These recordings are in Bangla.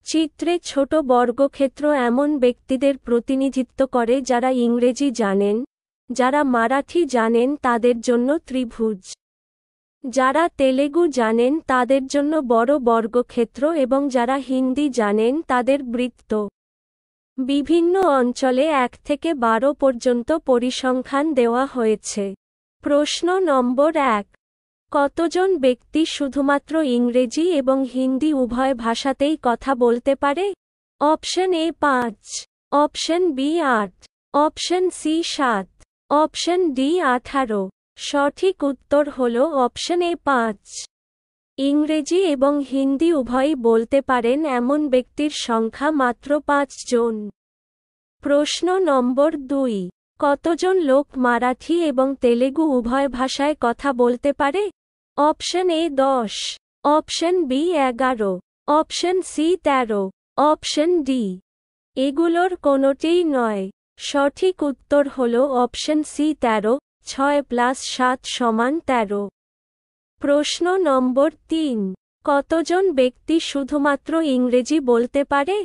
চিত্রে ছোট বর্গক্ষেত্র এমন ব্যক্তিদের প্রতিনিধিত্ব করে যারা ইংরেজি জানেন, যারা মারাঠি জানেন তাদের জন্য ত্রিভুজ, যারা তেলেগু জানেন তাদের জন্য বড় বর্গক্ষেত্র এবং যারা হিন্দি জানেন তাদের বৃত্ত। বিভিন্ন অঞ্চলে 1 থেকে 12 পর্যন্ত পরিসংখ্যান দেওয়া হয়েছে। প্রশ্ন নম্বর 1। কতজন ব্যক্তি শুধুমাত্র ইংরেজি এবং হিন্দি উভয় ভাষাতেই কথা বলতে পারে? Option A 5, option B 8, option C 7, option D 18। সঠিক উত্তর হল অপশন এ 5। ইংরেজি এবং হিন্দি উভয়ই বলতে পারেন এমন ব্যক্তির সংখ্যা মাত্র 5 জন। প্রশ্ন নম্বর 2। কতজন লোক মারাঠি এবং তেলেগু উভয় ভাষায় কথা বলতে পারে? Option A 10, option B 11, option C 13, option D এগুলোর কোনোটিই নয়। সঠিক উত্তর হল অপশন সি 13, 6 + 7 = 13। প্রশ্ন নম্বর 3। কতজন ব্যক্তি শুধুমাত্র ইংরেজি বলতে পারে?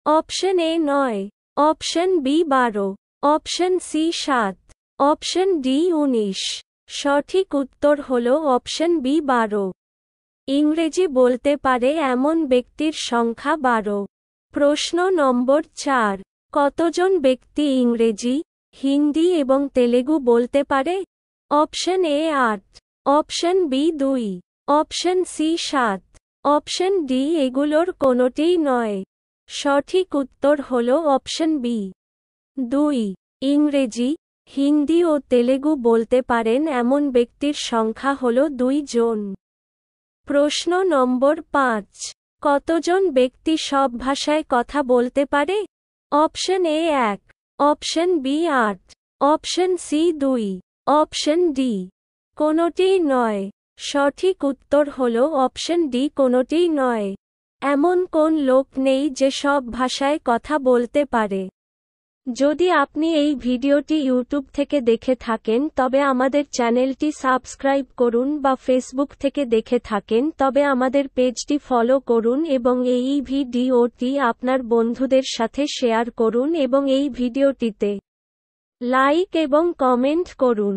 Option A 9, option B 12, option C 7, option D 19। সঠিক উত্তর হল অপশন বি 12। ইংরেজি বলতে পারে এমন ব্যক্তির সংখ্যা 12। প্রশ্ন নম্বর 4। কতজন ব্যক্তি ইংরেজি, হিন্দি এবং তেলেগু বলতে পারে? Option A 8, option B 2, option C 7, option D এগুলোর কোনোটিই নয়। সঠিক উত্তর হল অপশন বি 2। ইংরেজি, হিন্দি ও তেলেগু বলতে পারেন এমন ব্যক্তির সংখ্যা হল 2 জন। প্রশ্ন নম্বর 5। কতজন ব্যক্তি সব ভাষায় কথা বলতে পারে? Option A 1, option B 8, option C 2, option D কোনোটিই নয়। সঠিক উত্তর হল অপশন ডি কোনোটিই নয়। এমন কোন লোক নেই যে সব ভাষায় কথা বলতে পারে? যদি আপনি এই ভিডিওটি ইউটিউব থেকে দেখে থাকেন তবে আমাদের চ্যানেলটি সাবস্ক্রাইব করুন, বা ফেসবুক থেকে দেখে থাকেন তবে আমাদের পেজটি ফলো করুন এবং এই ভিডিওটি আপনার বন্ধুদের সাথে শেয়ার করুন এবং এই ভিডিওটিতে লাইক এবং কমেন্ট করুন।